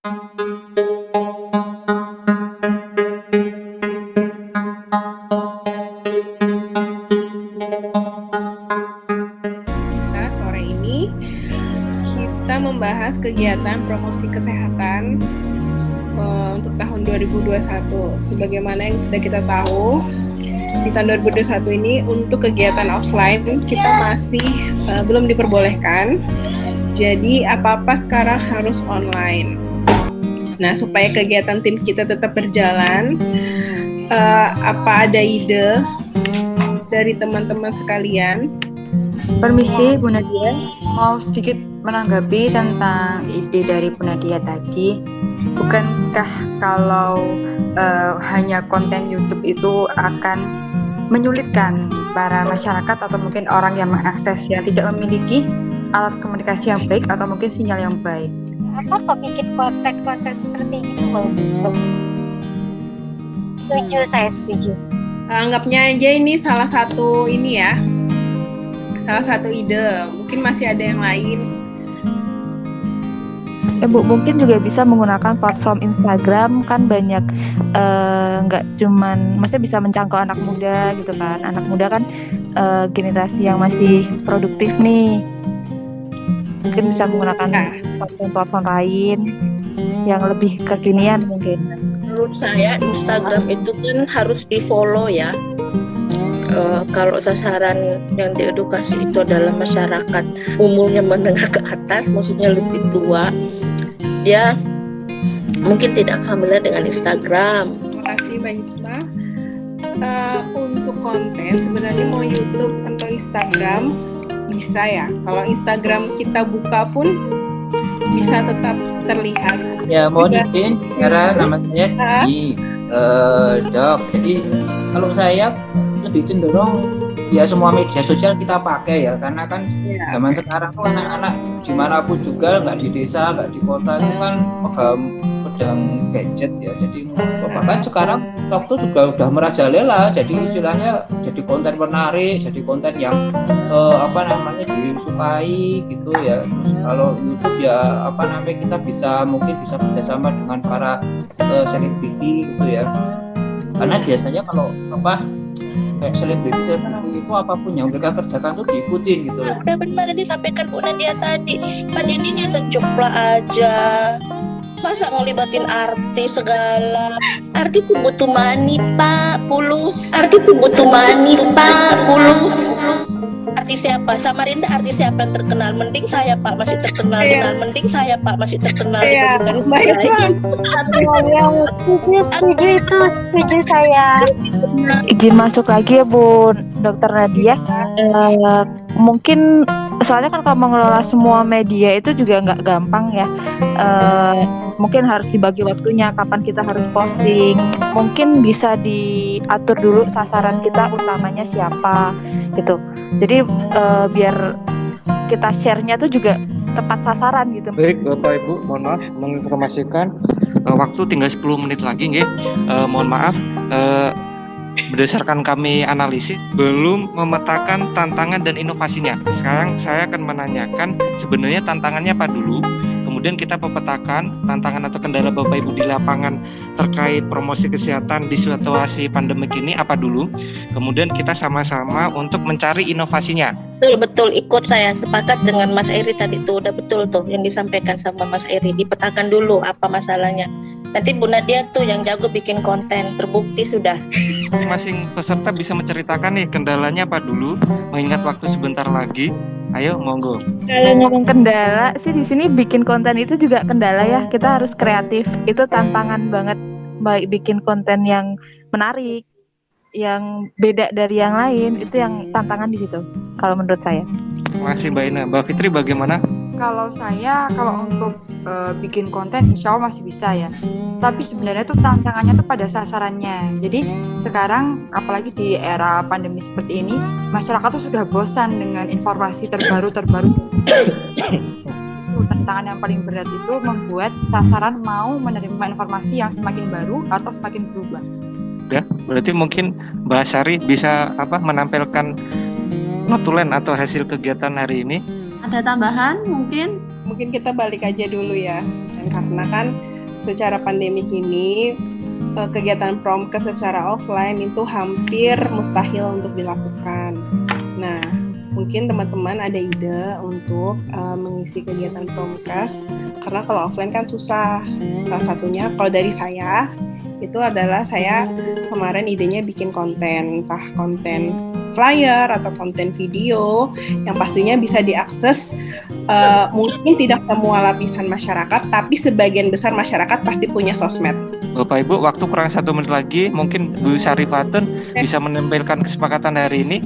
Nah, sore ini kita membahas kegiatan promosi kesehatan untuk tahun 2021. Sebagaimana yang sudah kita tahu, di tahun 2021 ini untuk kegiatan offline kita masih belum diperbolehkan. Jadi apa-apa sekarang harus online. Nah, supaya kegiatan tim kita tetap berjalan, apa ada ide dari teman-teman sekalian? Permisi Bu Nadia, mau sedikit menanggapi tentang ide dari Bu Nadia tadi. Bukankah kalau hanya konten YouTube itu akan menyulitkan para masyarakat atau mungkin orang yang mengakses yang tidak memiliki alat komunikasi yang baik atau mungkin sinyal yang baik? Apa kok bikin konten-konten seperti itu bagus. Setuju, saya setuju. Anggapnya aja ini salah satu ide. Mungkin masih ada yang lain. Ya Bu, mungkin juga bisa menggunakan platform Instagram, kan banyak nggak cuman, maksudnya bisa menjangkau anak muda gitu kan. Anak muda kan generasi yang masih produktif nih. Mungkin bisa menggunakan platform-platform lain yang lebih kekinian mungkin. Menurut saya Instagram itu kan harus di-follow ya. Kalau sasaran yang diedukasi itu adalah masyarakat umurnya menengah ke atas, maksudnya lebih tua, dia mungkin tidak familiar dengan Instagram. Terima kasih Mbak Isma. Untuk konten sebenarnya mau YouTube atau Instagram bisa ya. Kalau Instagram kita buka pun bisa tetap terlihat. Ya, mohon izin, karena nama saya Diki, Dok. Jadi kalau saya lebih cenderung ya semua media sosial kita pakai ya, karena kan zaman sekarang tuh anak-anak dimanapun juga, nggak di desa, nggak di kota itu kan pedang gadget ya. Jadi bahkan sekarang waktu juga udah merajalela, jadi istilahnya jadi konten menarik, jadi konten yang disukai gitu ya. Terus kalau YouTube ya kita mungkin bisa bekerjasama dengan para selebriti gitu ya, karena biasanya kalau kayak selebriti itu apapun yang mereka kerjakan tuh diikutin gitu loh. Udah benar yang disampaikan Bu Nadia tadi. Pak ini secuplah aja. Masa ngelibatin artis segala. Artis tuh butuh money, Pak. Pulus. Artis siapa? Samarinda artis siapa yang terkenal? Mending saya Pak masih terkenal. Iya, baiklah. Setuju saya. Izin masuk lagi ya Bu Dokter Nadia. Mungkin soalnya kan kalau mengelola semua media itu juga nggak gampang ya. Mungkin harus dibagi waktunya, kapan kita harus posting. Mungkin bisa diatur dulu sasaran kita utamanya siapa gitu. Jadi biar kita share-nya tuh juga tepat sasaran gitu. Baik Bapak Ibu, mohon maaf menginformasikan waktu tinggal 10 menit lagi nggih. Mohon maaf, berdasarkan kami analisis belum memetakan tantangan dan inovasinya. Sekarang saya akan menanyakan sebenarnya tantangannya apa dulu, kemudian kita pepetakan tantangan atau kendala Bapak Ibu di lapangan terkait promosi kesehatan di situasi pandemik ini apa dulu, kemudian kita sama-sama untuk mencari inovasinya. Betul ikut, saya sepakat dengan Mas Eri tadi tuh, udah betul tuh yang disampaikan sama Mas Eri, dipetakan dulu apa masalahnya. Nanti Bu Nadia tuh yang jago bikin konten, terbukti sudah. Masing-masing peserta bisa menceritakan nih kendalanya apa dulu, mengingat waktu sebentar lagi. Ayo monggo. Kalau ngomong kendala sih di sini bikin konten itu juga kendala ya. Kita harus kreatif. Itu tantangan banget, baik bikin konten yang menarik, yang beda dari yang lain, itu yang tantangan di situ. Kalau menurut saya. Masih Mbak Ina. Mbak Fitri bagaimana? Kalau saya, kalau untuk bikin konten insya Allah masih bisa ya. Tapi sebenarnya tuh tantangannya tuh pada sasarannya. Jadi sekarang apalagi di era pandemi seperti ini, masyarakat tuh sudah bosan dengan informasi terbaru. Tantangan yang paling berat itu membuat sasaran mau menerima informasi yang semakin baru atau semakin berubah. Ya, berarti mungkin Mbak Sari bisa menampilkan notulen atau hasil kegiatan hari ini. Ada tambahan mungkin? Mungkin kita balik aja dulu ya. Dan karena kan secara pandemik ini kegiatan promkes secara offline itu hampir mustahil untuk dilakukan. Nah, mungkin teman-teman ada ide untuk mengisi kegiatan promkes, karena kalau offline kan susah. Salah satunya kalau dari saya itu adalah saya kemarin idenya bikin konten, entah konten flyer atau konten video yang pastinya bisa diakses mungkin tidak semua lapisan masyarakat, tapi sebagian besar masyarakat pasti punya sosmed. Bapak Ibu, waktu kurang 1 menit lagi, mungkin Bu Syarifatun bisa menampilkan kesepakatan hari ini.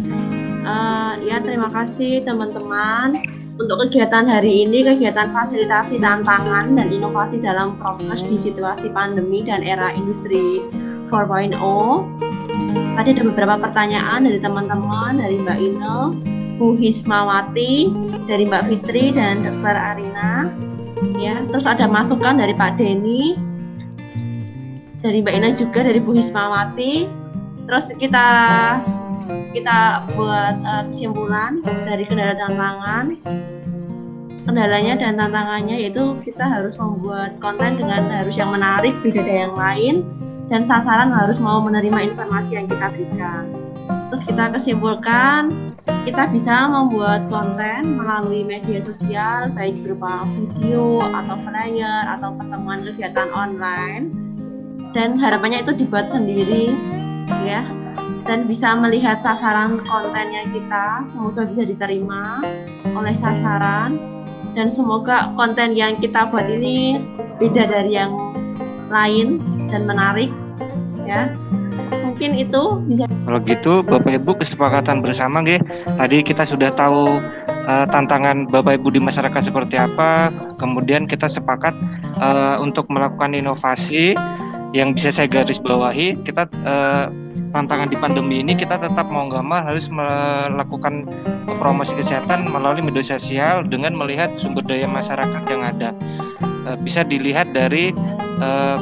Ya, terima kasih teman-teman. Untuk kegiatan hari ini, kegiatan fasilitasi tantangan dan inovasi dalam prokes di situasi pandemi dan era industri 4.0. Tadi ada beberapa pertanyaan dari teman-teman, dari Mbak Ine, Bu Hismawati, dari Mbak Fitri, dan Dr. Arina. Ya, terus ada masukan dari Pak Denny, dari Mbak Ina juga, dari Bu Hismawati. Terus kita buat kesimpulan dari kendala dan tantangan. Kendalanya dan tantangannya yaitu kita harus membuat konten dengan harus yang menarik, beda dari yang lain, dan sasaran harus mau menerima informasi yang kita berikan. Terus kita kesimpulkan, kita bisa membuat konten melalui media sosial, baik berupa video atau flyer atau pertemuan kegiatan online, dan harapannya itu dibuat sendiri, ya, dan bisa melihat sasaran kontennya kita, semoga bisa diterima oleh sasaran, dan semoga konten yang kita buat ini beda dari yang lain dan menarik, ya. Mungkin itu bisa. Kalau gitu Bapak Ibu, kesepakatan bersama nggih. Tadi kita sudah tahu tantangan Bapak Ibu di masyarakat seperti apa, kemudian kita sepakat untuk melakukan inovasi yang bisa saya garis bawahi. Kita tantangan di pandemi ini kita tetap mau nggak mau harus melakukan promosi kesehatan melalui media sosial dengan melihat sumber daya masyarakat yang ada. Bisa dilihat dari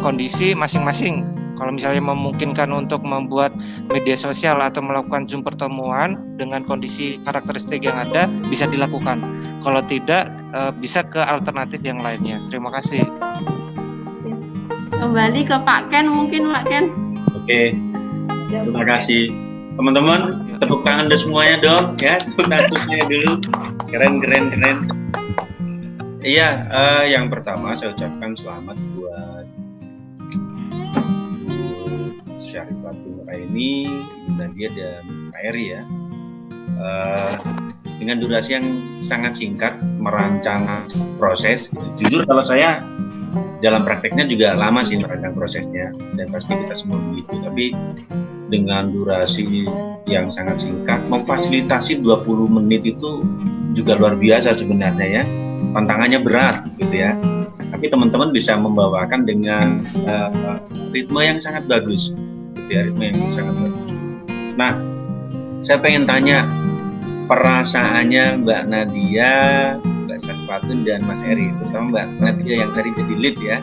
kondisi masing-masing. Kalau misalnya memungkinkan untuk membuat media sosial atau melakukan Zoom pertemuan dengan kondisi karakteristik yang ada, bisa dilakukan. Kalau tidak, bisa ke alternatif yang lainnya. Terima kasih. Kembali ke Pak Ken mungkin, Pak Ken. Oke. Terima kasih teman-teman, tepuk tangan dulu semuanya dong ya, tepuk tangan semuanya dulu, keren. Iya, yang pertama saya ucapkan selamat buat Bu Syarifatun Raini, Bu Nadia dan Pak Eri ya, dengan durasi yang sangat singkat merancang proses. Jujur kalau saya dalam prakteknya juga lama sih merancang prosesnya, dan pasti kita semua begitu, tapi dengan durasi yang sangat singkat, memfasilitasi 20 menit itu juga luar biasa sebenarnya ya. Tantangannya berat gitu ya. Tapi teman-teman bisa membawakan dengan ritme yang sangat bagus. Gitu ya, ritme yang sangat bagus. Nah, saya pengen tanya perasaannya Mbak Nadia, Mbak Syarifatun dan Mas Eri, terutama Mbak Nadia yang tadi jadi lead ya.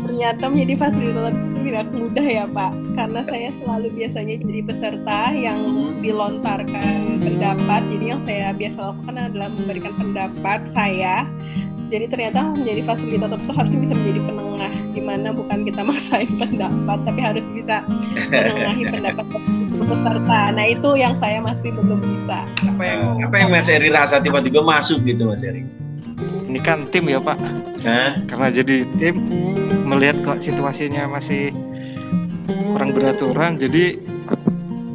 Ternyata menjadi fasilitator tidak mudah ya Pak, karena saya selalu biasanya jadi peserta yang dilontarkan pendapat. Jadi yang saya biasa lakukan adalah memberikan pendapat saya. Jadi ternyata menjadi fasilitator itu harusnya bisa menjadi penengah, dimana bukan kita maksain pendapat, tapi harus bisa menengahi pendapat peserta. Nah itu yang saya masih belum bisa. Apa yang Mas Eri rasa tiba-tiba masuk gitu Mas Eri? Ini kan tim ya Pak. Karena jadi tim, melihat kok situasinya masih kurang beraturan, jadi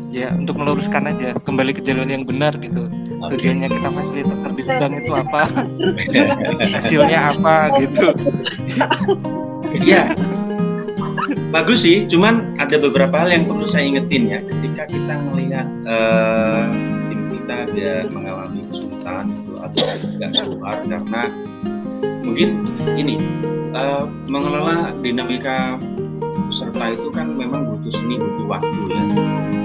ya untuk meluruskan aja, kembali ke jalan yang benar gitu. Tujuannya kita fasilitator di sedang itu apa, hasilnya apa gitu. Iya, bagus sih, cuman ada beberapa hal yang perlu saya ingetin ya, ketika kita melihat tim kita ada mengalami kesulitan gitu, atau tidak keluar karena mungkin ini mengelola dinamika peserta itu kan memang butuh seni, butuh waktu ya.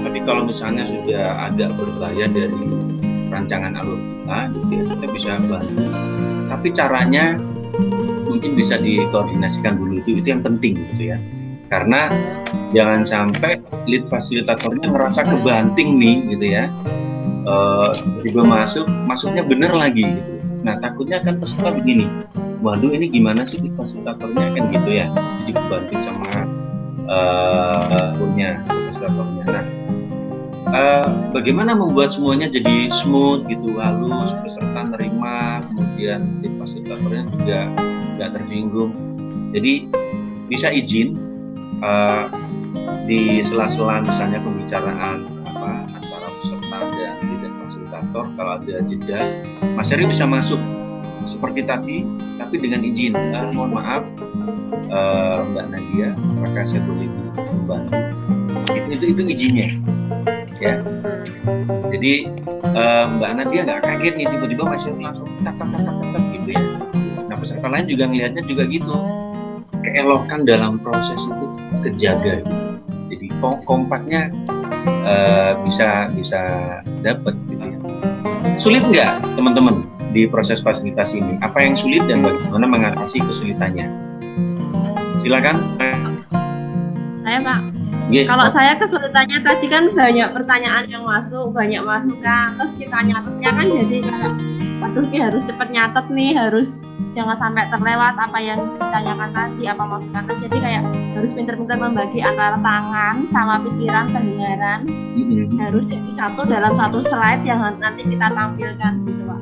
Tapi kalau misalnya sudah agak berbahaya dari rancangan alur kita, gitu ya, kita bisa bantu. Tapi caranya mungkin bisa dikoordinasikan dulu, itu yang penting gitu ya. Karena jangan sampai lead fasilitatornya merasa kebanting nih gitu ya. Tiba masuknya bener lagi gitu. Nah takutnya kan peserta begini, waduh ini gimana sih fasilitatornya kan gitu ya, jadi dibantu sama punya fasilitatornya. Nah, bagaimana membuat semuanya jadi smooth gitu, halus, peserta nerima, kemudian fasilitatornya juga nggak tersinggung. Jadi bisa izin di sela-sela misalnya pembicaraan antara peserta dan fasilitator, kalau ada jeda, Mas Heri bisa masuk seperti tadi, tapi dengan izin. Mohon maaf, Mbak Nadia, apakah saya boleh membantu? Itu izinnya, ya. Jadi Mbak Nadia nggak kaget nih tiba-tiba Mas Heri langsung tak gitu ya. Nah peserta lain juga ngelihatnya juga gitu. Keelokan dalam proses itu kejaga gitu. Jadi kompaknya bisa dapat gitu ya. Sulit nggak teman-teman di proses fasilitasi ini? Apa yang sulit dan bagaimana mengatasi kesulitannya? Silakan. Saya Pak. Yeah. Kalau saya kesulitannya tadi kan banyak pertanyaan yang masuk, banyak masukan, terus kita nyatetnya kan jadi waduh harus cepat nyatet nih, harus jangan sampai terlewat apa yang ditanyakan tadi, apa masukan tadi. Jadi kayak harus pintar-pintar membagi antara tangan sama pikiran, pendengaran. Harus jadi satu dalam satu slide yang nanti kita tampilkan gitu Pak.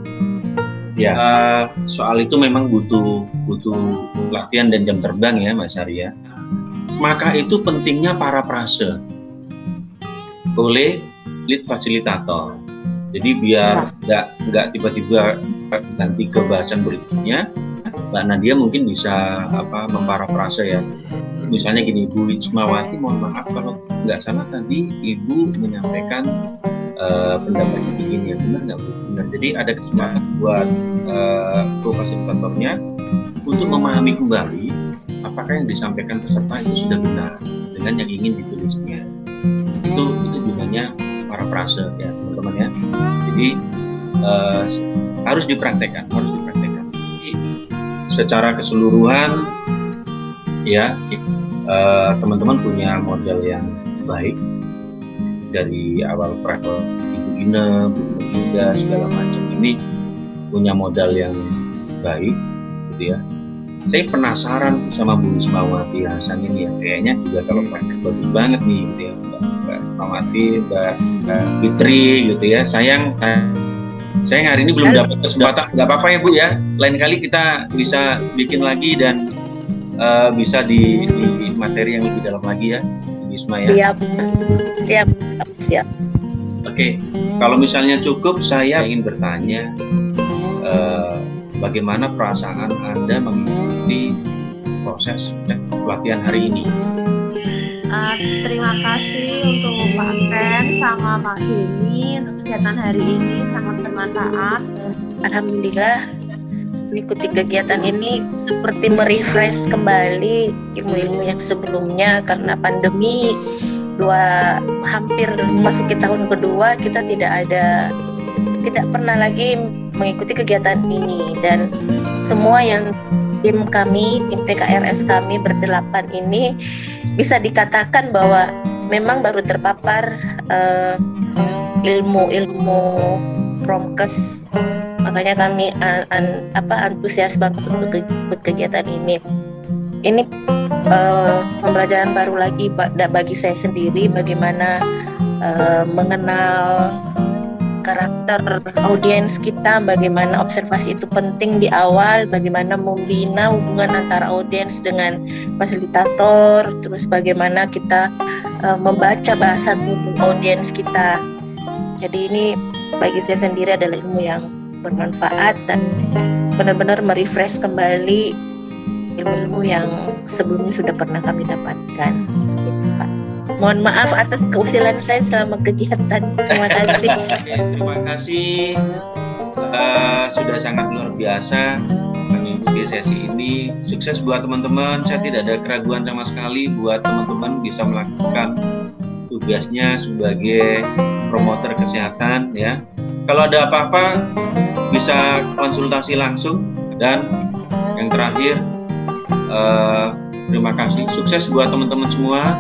Ya, soal itu memang butuh latihan dan jam terbang ya Mas Arya. Maka itu pentingnya parafrase oleh lead fasilitator. Jadi biar nggak tiba-tiba ganti ke bahasan berikutnya, Mbak Nadia mungkin bisa memparafrase ya. Misalnya gini, Bu Wismawati, mohon maaf kalau nggak salah tadi Ibu menyampaikan pendapatnya begini, yang benar nggak Bu? Benar. Jadi ada kesempatan buat fasilitatornya untuk memahami kembali apakah yang disampaikan peserta itu sudah benar dengan yang ingin ditulisnya. Itu gunanya parafrase ya teman-teman ya. Jadi harus dipraktekkan. Jadi, secara keseluruhan ya teman-teman punya model yang baik dari awal travel Ibu Ina, Bu Linda segala macam ini punya modal yang baik gitu ya. Saya penasaran sama Bu Wismawati Hasan ini ya, kayaknya juga kalau praktek bagus banget nih gitu ya, Mbak Wismawati, Mbak Fitri gitu ya. Sayang hari ini belum dapat kesempatan, nggak apa-apa ya Bu ya, lain kali kita bisa bikin lagi dan bisa di materi yang lebih dalam lagi ya, Wisma ya. Siap. Oke, kalau misalnya cukup, saya ingin bertanya bagaimana perasaan Anda mengikuti proses pelatihan hari ini? Terima kasih untuk Pak Ken sama Pak Denny untuk kegiatan hari ini, sangat bermanfaat. Alhamdulillah mengikuti kegiatan ini seperti merefresh kembali ilmu-ilmu yang sebelumnya, karena pandemi hampir masuki tahun kedua kita tidak pernah lagi mengikuti kegiatan ini, dan semua yang tim PKRS kami berdelapan ini bisa dikatakan bahwa memang baru terpapar ilmu promkes, makanya kami antusias banget untuk ikut kegiatan ini. Ini pembelajaran baru lagi bagi saya sendiri, bagaimana mengenal karakter audiens kita, bagaimana observasi itu penting di awal, bagaimana membina hubungan antara audiens dengan fasilitator, terus bagaimana kita membaca bahasa tubuh audiens kita. Jadi ini bagi saya sendiri adalah ilmu yang bermanfaat dan benar-benar merefresh kembali ilmu-ilmu yang sebelumnya sudah pernah kami dapatkan. Gitu, Pak. Mohon maaf atas keusilan saya selama kegiatan. Terima kasih. Terima kasih. Sudah sangat luar biasa mengikuti sesi ini. Sukses buat teman-teman. Saya tidak ada keraguan sama sekali buat teman-teman bisa melakukan tugasnya sebagai promotor kesehatan ya. Kalau ada apa-apa bisa konsultasi langsung, dan yang terakhir terima kasih. Sukses buat teman-teman semua.